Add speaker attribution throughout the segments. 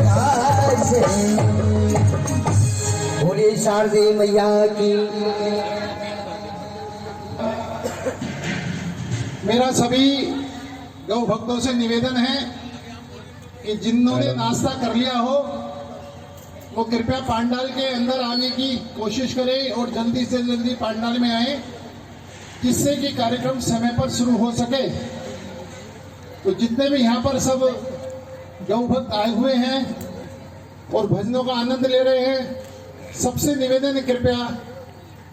Speaker 1: महाराज बोलिए शारदे मैया की।
Speaker 2: मेरा सभी गौ भक्तों से निवेदन है कि जिन्होंने नाश्ता कर लिया हो वो कृपया पांडाल के अंदर आने की कोशिश करें और जल्दी से जल्दी पांडाल में आए, जिससे कि कार्यक्रम समय पर शुरू हो सके। तो जितने भी यहाँ पर सब गौ भक्त आए हुए हैं और भजनों का आनंद ले रहे हैं, सबसे निवेदन है कृपया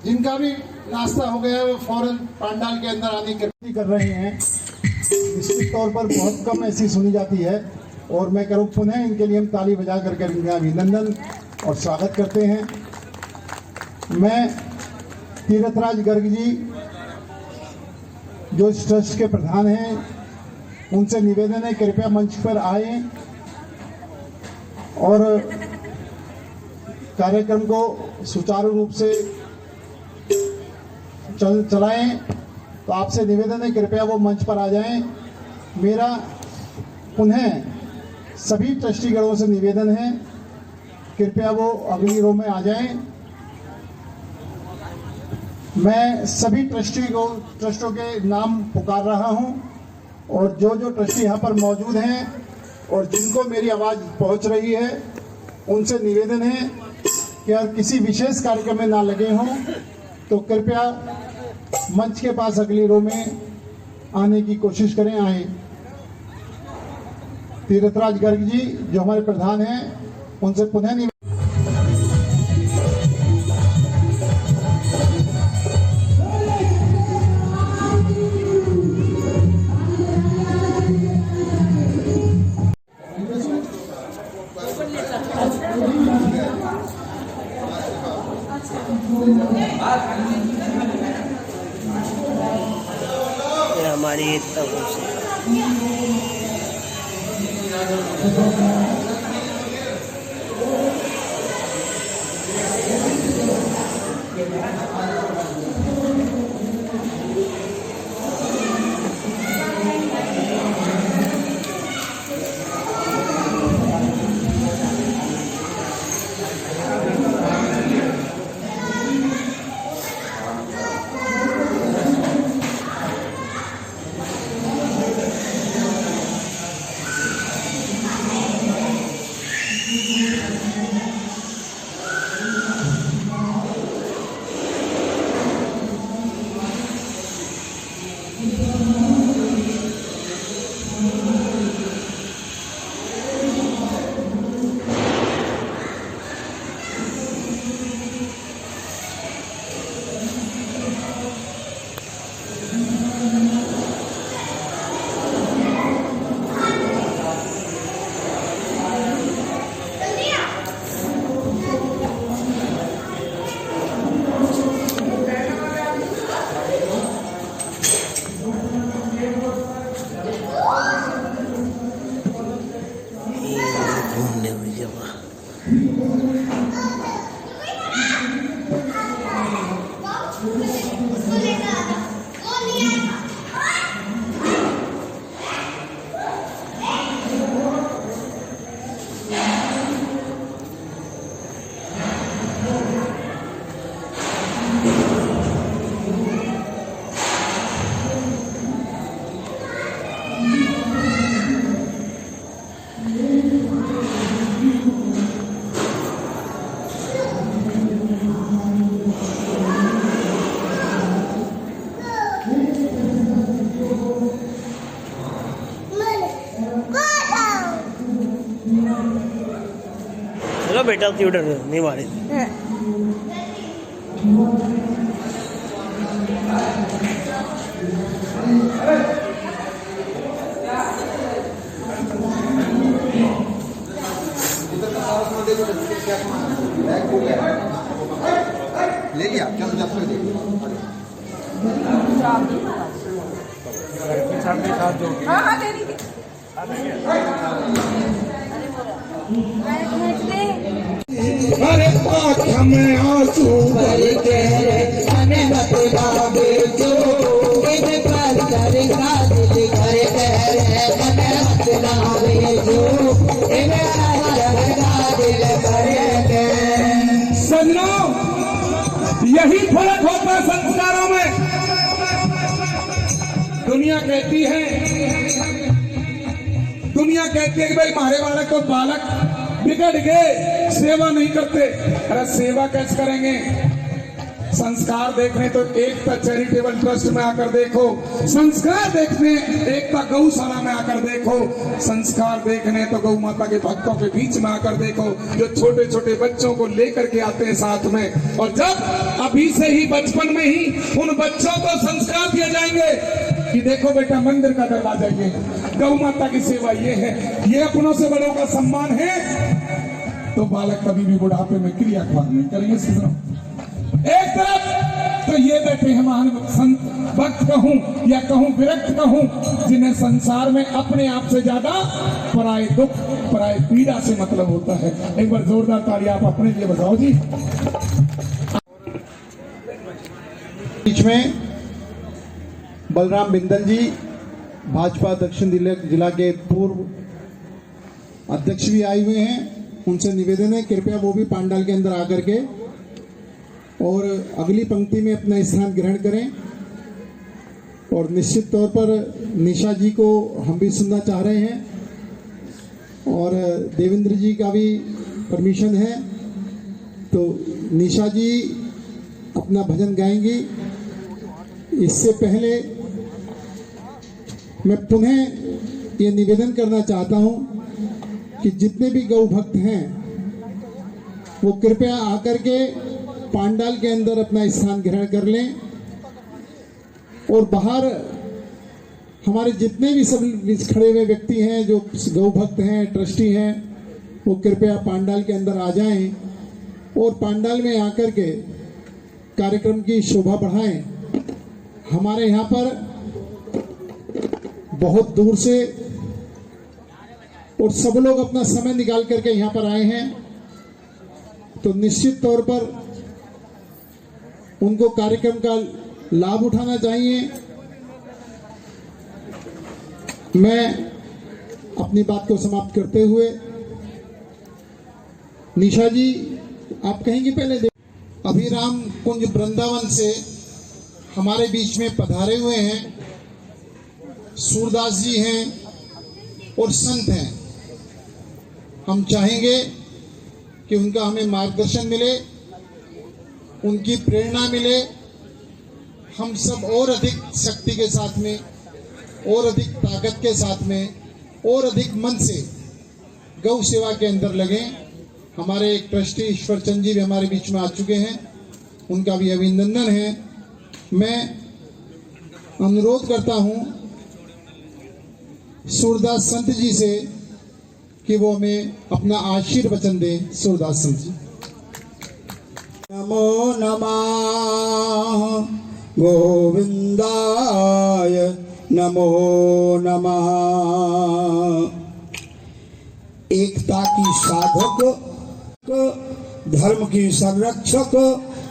Speaker 2: जिनका भी नाश्ता हो गया वो फौरन पांडाल के अंदर आने की कर रहे हैं। निश्चित तौर पर बहुत कम ऐसी सुनी जाती है और मैं करूँ पुनः इनके लिए हम ताली बजा करके इनका अभिनंदन और स्वागत करते हैं। मैं तीर्थराज गर्ग जी जो इस ट्रस्ट के प्रधान हैं, उनसे निवेदन है कृपया मंच पर आए और कार्यक्रम को सुचारू रूप से चलाएं। तो आपसे निवेदन है कृपया वो मंच पर आ जाएं। मेरा पुनः सभी ट्रस्टीगणों से निवेदन है कृपया वो अगली रो में आ जाएं। मैं सभी ट्रस्टों के नाम पुकार रहा हूं और जो जो ट्रस्टी यहाँ पर मौजूद हैं और जिनको मेरी आवाज़ पहुंच रही है उनसे निवेदन है कि अगर किसी विशेष कार्यक्रम में ना लगे हों तो कृपया मंच के पास अगली रो में आने की कोशिश करें। आए तीर्थराज गर्ग जी जो हमारे प्रधान हैं उनसे पुनः निवेदन।
Speaker 1: हमारी चलो बेटा क्यों डर नहीं मारी
Speaker 3: ले लिया चलो जब
Speaker 4: अरे आँख में आंसू भर के हमें मत गावे जो इन पर कर दिल घर हमें मत गावे जो इन पर सजनों, यही फर्क होता है संस्कारों में। दुनिया कहती है कि भाई हमारे बालक को बालक बिगड़ गए, सेवा नहीं करते। अरे सेवा कैसे करेंगे? संस्कार देखने तो एकता चैरिटेबल ट्रस्ट में आकर देखो, संस्कार देखने एकता गौशाला में आकर देखो, संस्कार देखने तो गौ माता के भक्तों के बीच में आकर देखो, जो छोटे छोटे बच्चों को लेकर के आते हैं साथ में। और जब अभी से ही बचपन में ही उन बच्चों को संस्कार दिए जाएंगे कि देखो बेटा मंदिर का दरवाजा ये है, गौ माता की सेवा ये है, ये अपनों से बड़ों का सम्मान है, तो बालक कभी भी बुढ़ापे में क्रिया नहीं करेंगे। एक तरफ तो ये बैठे हैं महान संत भक्त कहूं या कहूं विरक्त कहूं, जिन्हें संसार में अपने आप से ज्यादा पराये दुख पराये पीड़ा से मतलब होता है। एक बार जोरदार ताली आप अपने लिए बजाओ जी।
Speaker 2: बीच में बलराम बिंदल जी, भाजपा दक्षिण जिला के पूर्व अध्यक्ष भी आए हुए हैं। उनसे निवेदन है कृपया वो भी पांडाल के अंदर आकर के और अगली पंक्ति में अपना स्थान ग्रहण करें। और निश्चित तौर पर निशा जी को हम भी सुनना चाह रहे हैं और देवेंद्र जी का भी परमिशन है, तो निशा जी अपना भजन गाएंगी। इससे पहले मैं पुनः ये निवेदन करना चाहता हूं कि जितने भी गौ भक्त हैं वो कृपया आकर के पांडाल के अंदर अपना स्थान ग्रहण कर लें और बाहर हमारे जितने भी सब खड़े हुए व्यक्ति हैं जो गौ भक्त हैं, ट्रस्टी हैं, वो कृपया पांडाल के अंदर आ जाएं और पांडाल में आकर के कार्यक्रम की शोभा बढ़ाएं। हमारे यहाँ पर बहुत दूर से और सब लोग अपना समय निकाल करके यहाँ पर आए हैं, तो निश्चित तौर पर उनको कार्यक्रम का लाभ उठाना चाहिए। मैं अपनी बात को समाप्त करते हुए निशा जी आप कहेंगे पहले। अभिराम कुंज वृंदावन से हमारे बीच में पधारे हुए हैं, सूरदास जी हैं और संत हैं। हम चाहेंगे कि उनका हमें मार्गदर्शन मिले, उनकी प्रेरणा मिले, हम सब और अधिक शक्ति के साथ में और अधिक ताकत के साथ में और अधिक मन से गौ सेवा के अंदर लगें। हमारे एक ट्रस्टी ईश्वर चंद जी भी हमारे बीच में आ चुके हैं, उनका भी अभिनंदन है। मैं अनुरोध करता हूं सूरदास संत जी से कि वो हमें अपना आशीर्वचन दें। सूरदास संत जी।
Speaker 4: नमो नमः गोविंदाय, नमो नमः। एकता की साधक, धर्म की संरक्षक,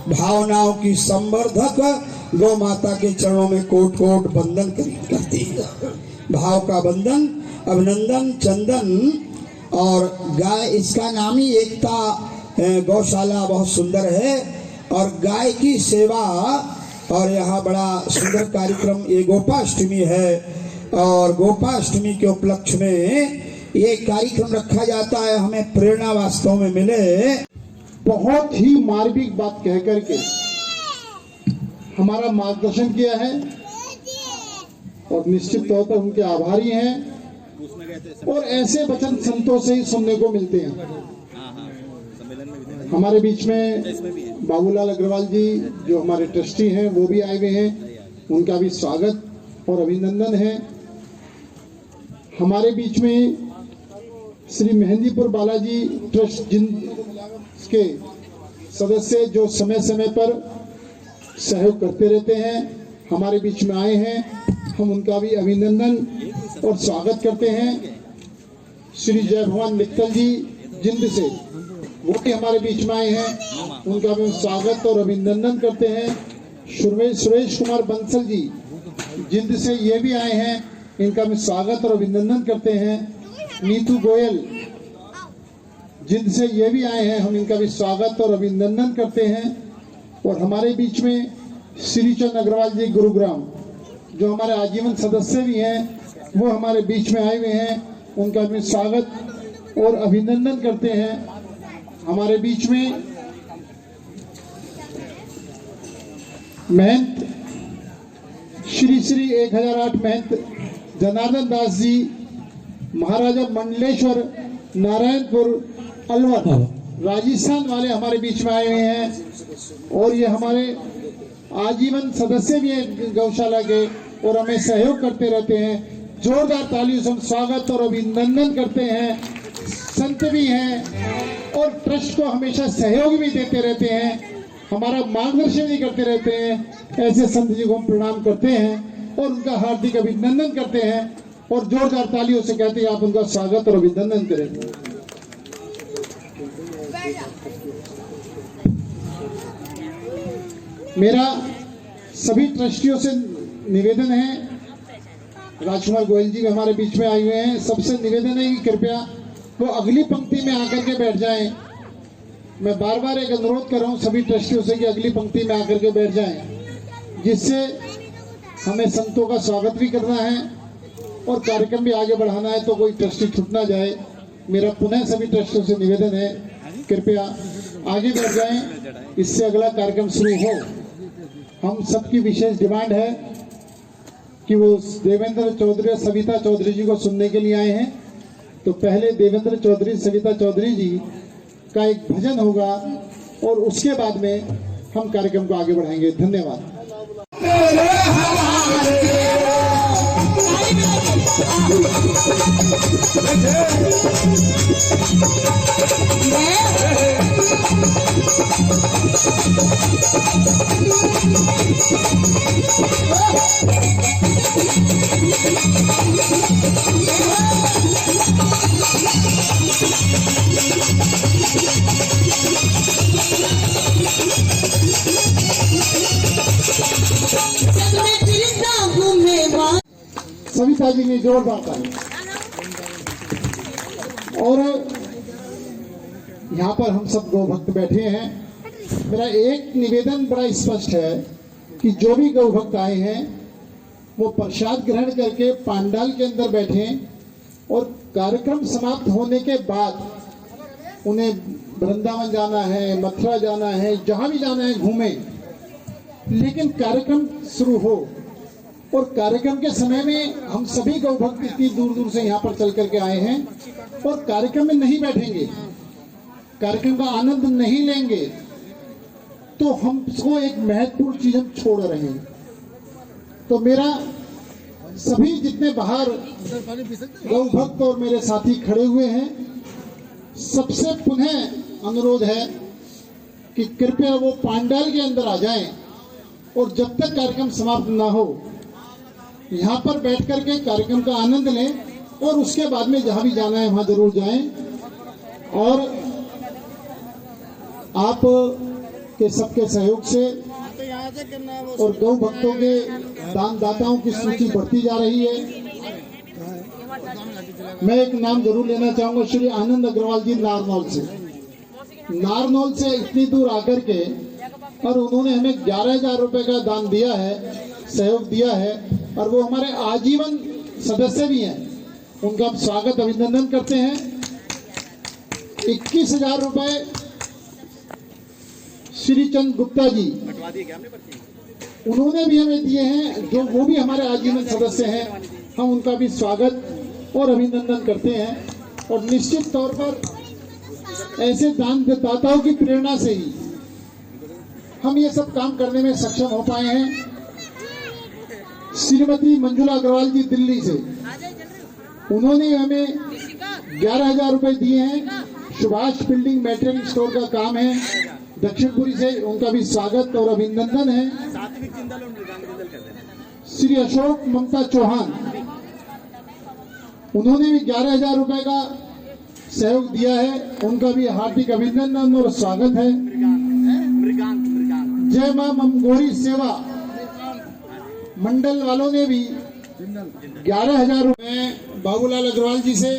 Speaker 4: भावनाओं की संवर्धक गौ माता के चरणों में कोट कोट बंधन करती है। भाव का बंधन, अभिनंदन, चंदन और गाय, इसका नाम ही एकता गौशाला बहुत सुंदर है। और गाय की सेवा, और यहाँ बड़ा सुंदर कार्यक्रम, ये गोपाष्टमी है और गोपाष्टमी के उपलक्ष्य में ये कार्यक्रम रखा जाता है। हमें प्रेरणा वास्तव में मिले।
Speaker 2: बहुत ही मार्मिक बात कह करके हमारा मार्गदर्शन किया है और निश्चित तौर पर उनके आभारी हैं। और ऐसे वचन संतों से ही सुनने को मिलते हैं। हमारे बीच में बाबूलाल अग्रवाल जी जो हमारे ट्रस्टी हैं वो भी आए हुए हैं, उनका भी स्वागत और अभिनंदन है। हमारे बीच में श्री मेहंदीपुर बालाजी ट्रस्ट के सदस्य जो समय समय पर सहयोग करते रहते हैं, हमारे बीच में आए हैं। हम उनका भी अभिनंदन और स्वागत करते हैं। श्री जय भगवान मित्तल जी जिंद से, वो भी हमारे बीच में आए हैं, उनका भी स्वागत और अभिनंदन करते हैं। सुरेश कुमार बंसल जी जिंद से ये भी आए हैं, इनका भी स्वागत और अभिनंदन करते हैं। नीतू गोयल जिनसे ये भी आए हैं, हम इनका भी स्वागत और अभिनंदन करते हैं। और हमारे बीच में श्रीचंद अग्रवाल जी गुरुग्राम, जो हमारे आजीवन सदस्य भी हैं, वो हमारे बीच में आए हुए हैं, उनका भी स्वागत और अभिनंदन करते हैं। हमारे बीच में महंत श्री श्री 1008 महंत जनार्दन दास जी महाराजा मंडलेश्वर नारायणपुर अलवर राजस्थान वाले हमारे बीच में आए हुए हैं और ये हमारे आजीवन सदस्य भी हैं गौशाला के और हमें सहयोग करते रहते हैं। जोरदार तालियों से हम स्वागत और अभिनंदन करते हैं। संत भी हैं और ट्रस्ट को हमेशा सहयोग भी देते रहते हैं, हमारा मार्गदर्शन भी करते रहते हैं। ऐसे संत जी को हम प्रणाम करते हैं और उनका हार्दिक अभिनंदन करते हैं और जोरदार तालियों से कहते हैं आप उनका स्वागत और अभिनंदन करें। मेरा सभी ट्रस्टियों से निवेदन है, राजकुमार गोयल जी भी हमारे बीच में आए हुए हैं, सबसे निवेदन है कि कृपया वो अगली पंक्ति में आकर के बैठ जाएं। मैं बार बार एक अनुरोध कर रहा हूं सभी ट्रस्टियों से कि अगली पंक्ति में आकर के बैठ जाएं, जिससे हमें संतों का स्वागत भी करना है और कार्यक्रम भी आगे बढ़ाना है, तो कोई ट्रस्टी छूट ना जाए। मेरा पुनः सभी ट्रस्टियों से निवेदन है, कृपया आगे बढ़ जाएं, इससे अगला कार्यक्रम शुरू हो। हम सबकी विशेष डिमांड है कि वो देवेंद्र चौधरी और सविता चौधरी जी को सुनने के लिए आए हैं, तो पहले देवेंद्र चौधरी सविता चौधरी जी का एक भजन होगा और उसके बाद में हम कार्यक्रम को आगे बढ़ाएंगे। धन्यवाद। सविता जी ने जोरदार ताली। और यहाँ पर हम सब गौ भक्त बैठे हैं। मेरा एक निवेदन बड़ा स्पष्ट है कि जो भी गौ भक्त आए हैं वो प्रसाद ग्रहण करके पांडाल के अंदर बैठें और कार्यक्रम समाप्त होने के बाद उन्हें वृंदावन जाना है, मथुरा जाना है, जहां भी जाना है घूमें, लेकिन कार्यक्रम शुरू हो। और कार्यक्रम के समय में हम सभी गौ भक्त इतनी दूर दूर से यहाँ पर चल करके आए हैं और कार्यक्रम में नहीं बैठेंगे, कार्यक्रम का आनंद नहीं लेंगे, तो हमको एक महत्वपूर्ण चीज हम छोड़ रहे हैं। तो मेरा सभी जितने बाहर गौ भक्त और मेरे साथी खड़े हुए हैं, सबसे पुनः अनुरोध है कि कृपया वो पांडाल के अंदर आ जाएं और जब तक कार्यक्रम समाप्त ना हो यहाँ पर बैठ करके कार्यक्रम का आनंद लें और उसके बाद में जहां भी जाना है वहां जरूर जाएं। और आप के सबके सहयोग से और गौ भक्तों के दान दाताओं की सूची बढ़ती जा रही है। मैं एक नाम जरूर लेना चाहूंगा, श्री आनंद अग्रवाल जी नारनौल से इतनी दूर आकर के और उन्होंने हमें 11,000 रुपए का दान दिया है, सहयोग दिया है और वो हमारे आजीवन सदस्य भी हैं। उनका हम स्वागत अभिनंदन करते हैं। 21,000 रुपए श्रीचंद गुप्ता जी उन्होंने भी हमें दिए हैं, जो वो भी हमारे आजीवन सदस्य हैं। हम उनका भी स्वागत और अभिनंदन करते हैं। और निश्चित तौर पर ऐसे दान दाताओं की प्रेरणा से ही हम ये सब काम करने में सक्षम हो पाए हैं। श्रीमती मंजुला अग्रवाल जी दिल्ली से, उन्होंने हमें 11,000 रुपए दिए हैं। सुभाष बिल्डिंग मटेरियल स्टोर का काम है दक्षिणपुरी से, उनका भी स्वागत और अभिनंदन है। श्री अशोक ममता चौहान, उन्होंने भी 11,000 रुपए का सहयोग दिया है, उनका भी हार्दिक अभिनंदन और स्वागत है। जय मां ममगोरी सेवा मंडल वालों ने भी 11,000 रुपए बाबूलाल अग्रवाल जी से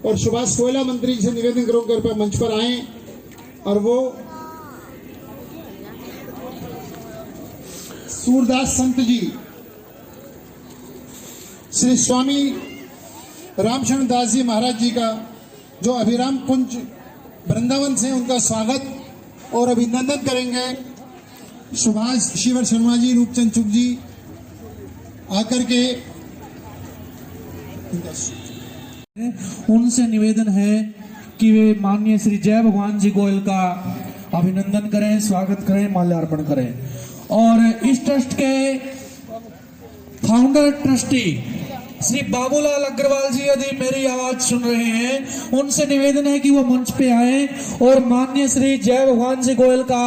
Speaker 2: और सुभाष कोयला मंत्री जी से निवेदन करूं कि कृपया मंच पर आए और वो सूरदास संत जी, श्री स्वामी रामशरण दास जी महाराज जी का जो अभिराम कुंज वृंदावन से, उनका स्वागत और अभिनंदन करेंगे। सुभाष शिवर शर्मा जी, रूपचंद चुग जी आकर के
Speaker 5: उनसे निवेदन है कि वे माननीय श्री जय भगवान जी गोयल का अभिनंदन करें, स्वागत करें, माल्यार्पण करें। और इस ट्रस्ट के फाउंडर ट्रस्टी श्री बाबूलाल अग्रवाल जी यदि मेरी आवाज सुन रहे हैं, उनसे निवेदन है कि वो मंच पे आए और माननीय श्री जय भगवान जी गोयल का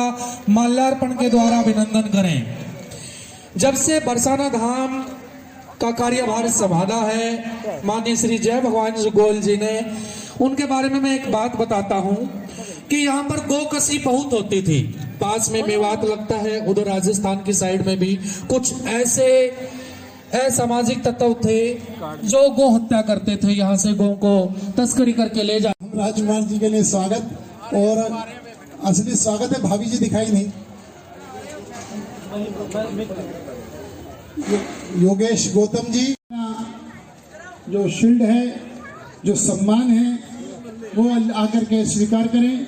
Speaker 5: माल्यार्पण के द्वारा अभिनंदन करें। जब से बरसाना धाम का कार्यभार संभाला है माननीय श्री जय भगवान जी गोयल जी ने, उनके बारे में मैं एक बात बताता हूं कि यहाँ पर गो कसी बहुत होती थी। पास में मेवात लगता है, उधर राजस्थान की साइड में भी कुछ ऐसे असामाजिक तत्व थे जो गो हत्या करते थे, यहाँ से गो को तस्करी करके ले जा।
Speaker 2: राजकुमार जी के लिए स्वागत, और असली स्वागत है, भाभी जी दिखाई नहीं। योगेश गौतम जी जो शील्ड है, जो सम्मान है, वो आकर के स्वीकार करें।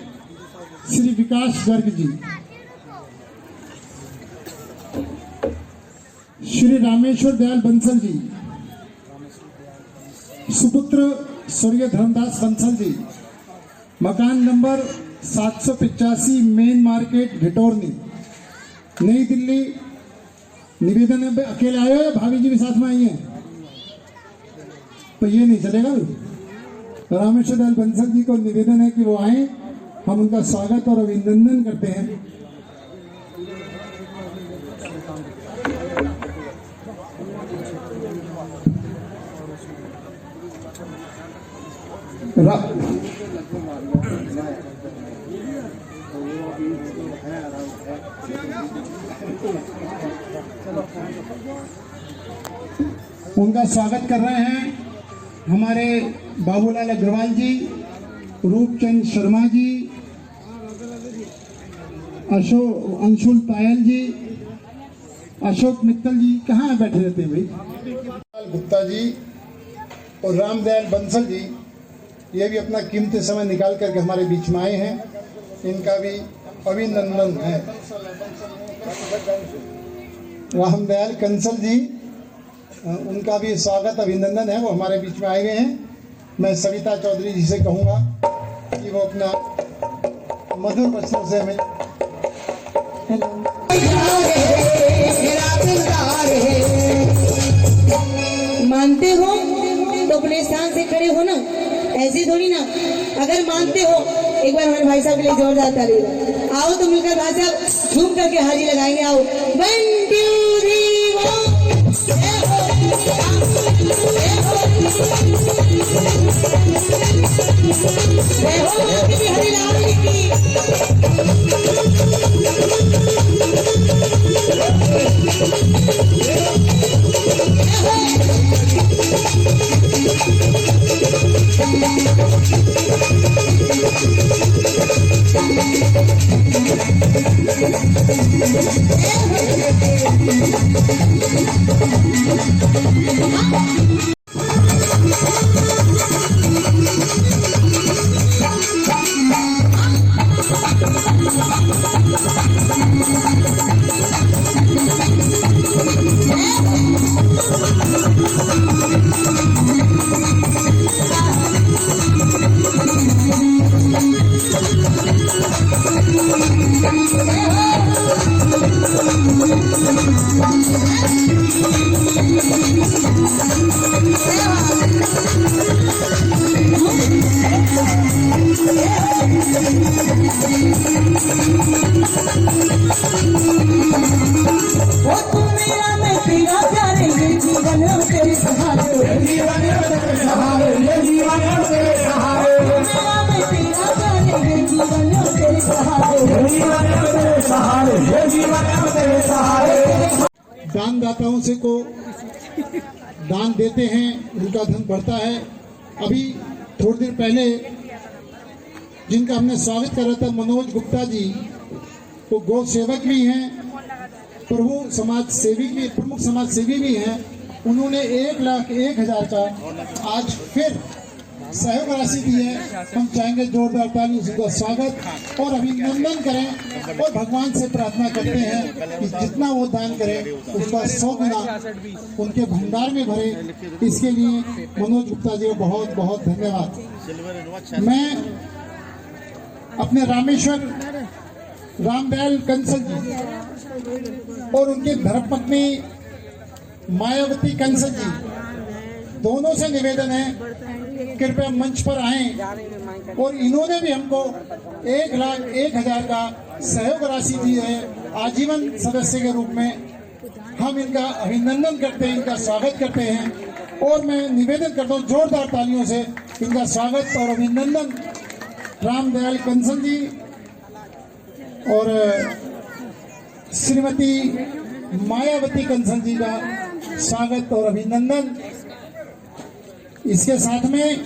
Speaker 2: श्री विकास गर्ग जी, श्री रामेश्वर दयाल बंसल जी, सुपुत्र स्वर्गीय धर्मदास बंसल जी, मकान नंबर 785 मेन मार्केट घिटोरनी, नई दिल्ली। निवेदन है, अकेले आए हो या भाभी जी भी साथ में आई हैं? तो ये नहीं चलेगा। रामेश्वर दयाल बंसल जी को निवेदन है कि वो आए, हम उनका स्वागत और अभिनंदन करते हैं। उनका स्वागत कर रहे हैं हमारे बाबूलाल अग्रवाल जी, रूपचंद शर्मा जी, अंशुल पायल जी, अशोक मित्तल जी। कहाँ बैठे रहते हैं भाई? गुप्ता जी और रामदयाल बंसल जी, ये भी अपना कीमती समय निकाल करके हमारे बीच में आए हैं, इनका भी अभिनंदन है। रामदयाल कंसल जी, उनका भी स्वागत अभिनंदन है, वो हमारे बीच में आए हुए हैं। मैं सविता चौधरी जी से कहूँगा कि वो अपना मधुर वचनों से हमें
Speaker 6: मानते हो तो अपने स्थान से खड़े हो ना, ऐसे थोड़ी ना। अगर मानते हो, एक बार हमारे भाई साहब के लिए जोरदार ताली। आओ तो मिलकर भाई साहब झूम करके हाजी लगाएंगे। आओ 1 2 3 4।
Speaker 2: दानदाताओं से को दान देते हैं, उनका धन बढ़ता है अभी थोड़ी देर पहले जिनका हमने स्वागत करा था, मनोज गुप्ता जी, वो गौ सेवक भी हैं, प्रमुख समाज सेवी भी हैं। उन्होंने 1,01,000 का आज फिर सहयोग राशि दी है। हम चाहेंगे जोरदार ताली से उनका स्वागत और अभिनंदन करें और भगवान से प्रार्थना करते हैं कि जितना वो दान करें उसका 100 गुना उनके भंडार में भरे। इसके लिए मनोज गुप्ता जी को बहुत बहुत धन्यवाद। मैं अपने रामेश्वर रामदयाल कंसल जी और उनके धर्मपत्नी मायावती कंसल जी दोनों से निवेदन है, कृपया मंच पर आएं। और इन्होंने भी हमको 1,01,000 का सहयोग राशि दी है आजीवन सदस्य के रूप में। हम इनका अभिनंदन करते हैं, इनका स्वागत करते हैं और मैं निवेदन करता हूँ जोरदार तालियों से इनका स्वागत और अभिनंदन। रामदयाल कंसल जी और श्रीमती मायावती कंसल जी का स्वागत और अभिनंदन। इसके साथ में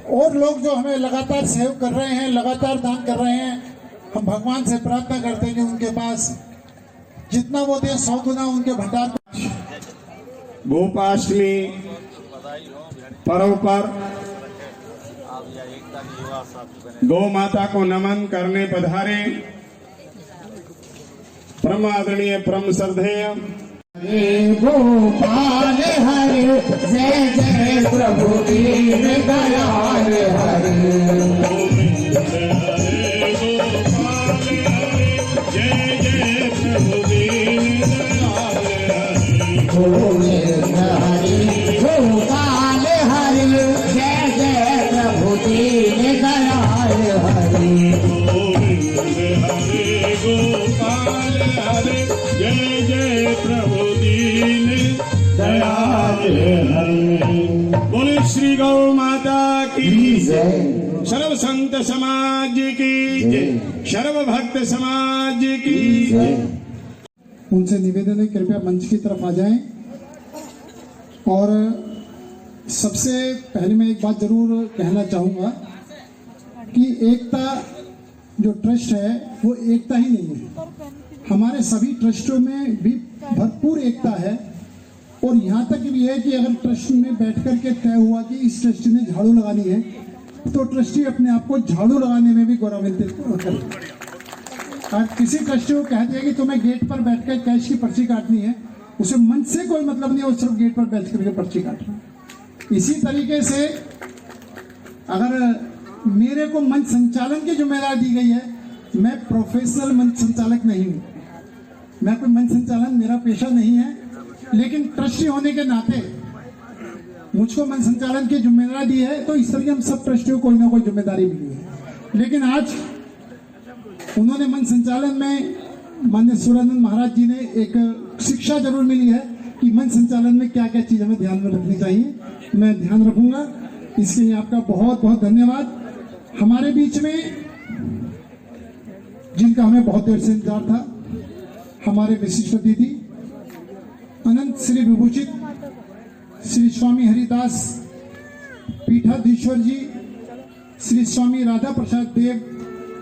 Speaker 2: और लोग जो हमें लगातार सहयोग कर रहे हैं, लगातार दान कर रहे हैं, हम भगवान से प्रार्थना करते हैं कि उनके पास जितना वो दे 100 गुना उनके भंडार।
Speaker 4: गोपाष्टमी पर्व पर गौ माता को नमन करने पधारे परम आदरणीय परम श्रद्धेय
Speaker 1: गोपाल हरे जय जय प्रभु दीन दयाल हरे। गोपाल हरे जय जय प्रभु दीन दयाल हरे।
Speaker 4: गोपाल हरे जय जय प्रभु दीन दयाल हरे। बोले श्री गौ माता की जय, सर्व संत समाज की जय, सर्व भक्त समाज की जय।
Speaker 2: उनसे निवेदन है कृपया मंच की तरफ आ जाएं। और सबसे पहले मैं एक बात जरूर कहना चाहूँगा कि एकता जो ट्रस्ट है वो एकता ही नहीं है, हमारे सभी ट्रस्टों में भी भरपूर एकता है। और यहाँ तक भी है कि अगर ट्रस्ट में बैठ कर के तय हुआ कि इस ट्रस्टी ने झाड़ू लगानी है तो ट्रस्टी अपने आप को झाड़ू लगाने में भी गौरवान्वित करे। और किसी ट्रस्टी को कह दिया कि तुम्हें गेट पर बैठ कर कैश की पर्ची काटनी है, उसे मंच से कोई मतलब नहीं है, वो सिर्फ गेट पर बैठ करके पर्ची काट रहा है। इसी तरीके से अगर मेरे को मंच संचालन की जिम्मेदारी दी गई है, मैं प्रोफेशनल मंच संचालक नहीं हूँ, मैं कोई मंच संचालन मेरा पेशा नहीं है, लेकिन ट्रस्टी होने के नाते मुझको मंच संचालन की जिम्मेदारी दी है। तो इस तरह की हम सब ट्रस्टियों को कोई ना कोई जिम्मेदारी मिली है। लेकिन आज उन्होंने मंच संचालन में माननीय सूर्यानंद महाराज जी ने एक शिक्षा जरूर मिली है कि मंच संचालन में क्या क्या चीज हमें ध्यान में रखनी चाहिए। मैं ध्यान रखूंगा, इसके लिए आपका बहुत बहुत धन्यवाद। हमारे बीच में जिनका हमें बहुत देर से इंतजार था, हमारे विशिष्ट अतिथि अनंत श्री विभूषित श्री स्वामी हरिदास पीठाधीश्वर जी, श्री स्वामी राधा प्रसाद देव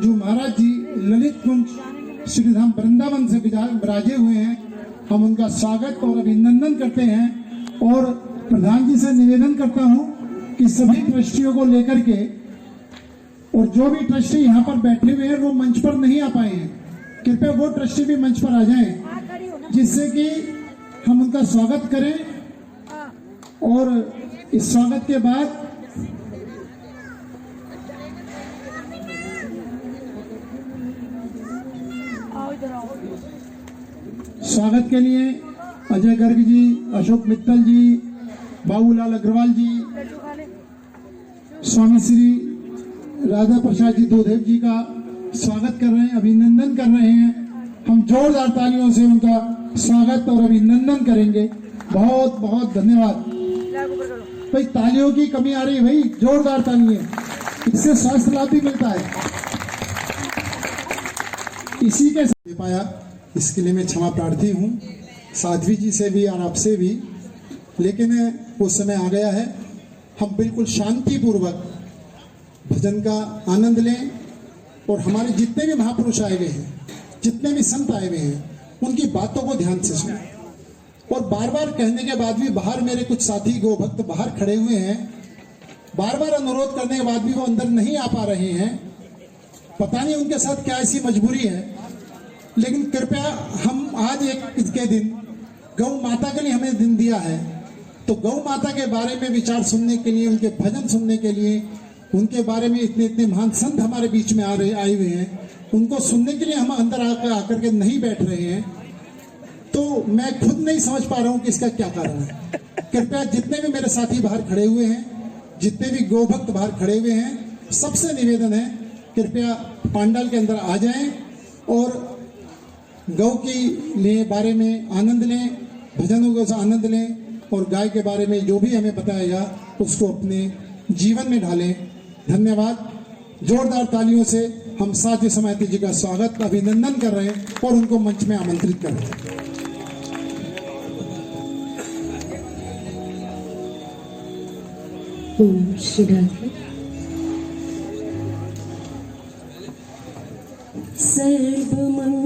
Speaker 2: जो महाराज जी ललित कुंज श्रीधाम वृंदावन से विराजे हुए हैं, हम उनका स्वागत और अभिनंदन करते हैं। और प्रधान जी से निवेदन करता हूं कि सभी ट्रस्टियों को लेकर के, और जो भी ट्रस्टी यहाँ पर बैठे हुए हैं वो मंच पर नहीं आ पाए हैं, कृपया वो ट्रस्टी भी मंच पर आ जाएं, जिससे कि हम उनका स्वागत करें। और इस स्वागत के बाद स्वागत के लिए अजय गर्ग जी, अशोक मित्तल जी, बाबूलाल अग्रवाल जी, स्वामी श्री राधा प्रसाद जी दोदेव जी का स्वागत कर रहे हैं, अभिनंदन कर रहे हैं। हम जोरदार तालियों से उनका स्वागत और अभिनंदन करेंगे। बहुत बहुत धन्यवाद। भाई तालियों की कमी आ रही, भाई जोरदार तालियां, इससे स्वास्थ्य लाभ भी मिलता है। इसी के दे पाया, इसके लिए मैं क्षमा प्रार्थी हूँ साध्वी जी से भी और आपसे भी।
Speaker 7: लेकिन वो समय आ गया है, हम बिल्कुल शांतिपूर्वक भजन का आनंद लें और हमारे जितने भी महापुरुष आए हुए हैं, जितने भी संत आए हुए हैं, उनकी बातों को ध्यान से सुनें। और बार बार कहने के बाद भी बाहर मेरे कुछ साथी गो भक्त बाहर खड़े हुए हैं, बार बार अनुरोध करने के बाद भी वो अंदर नहीं आ पा रहे हैं। पता नहीं उनके साथ क्या ऐसी मजबूरी है, लेकिन कृपया हम आज एक के दिन गौ माता के लिए हमें दिन दिया है, तो गौ माता के बारे में विचार सुनने के लिए, उनके भजन सुनने के लिए, उनके बारे में इतने इतने महान संत हमारे बीच में आए हुए हैं, उनको सुनने के लिए हम अंदर आकर के नहीं बैठ रहे हैं। तो मैं खुद नहीं समझ पा रहा हूं कि इसका क्या कारण है। कृपया जितने भी मेरे साथी बाहर खड़े हुए हैं, जितने भी गोभक्त बाहर खड़े हुए हैं, सबसे निवेदन है कृपया पांडाल के अंदर आ जाएं और गौ के लिए बारे में आनंद लें, भजनों से आनंद लें और गाय के बारे में जो भी हमें बताया उसको अपने जीवन में ढालें। धन्यवाद। जोरदार तालियों से हम साध्य समाधि जी का स्वागत, अभिनंदन कर रहे हैं और उनको मंच में आमंत्रित कर रहे हैं।
Speaker 6: सर्वमंगल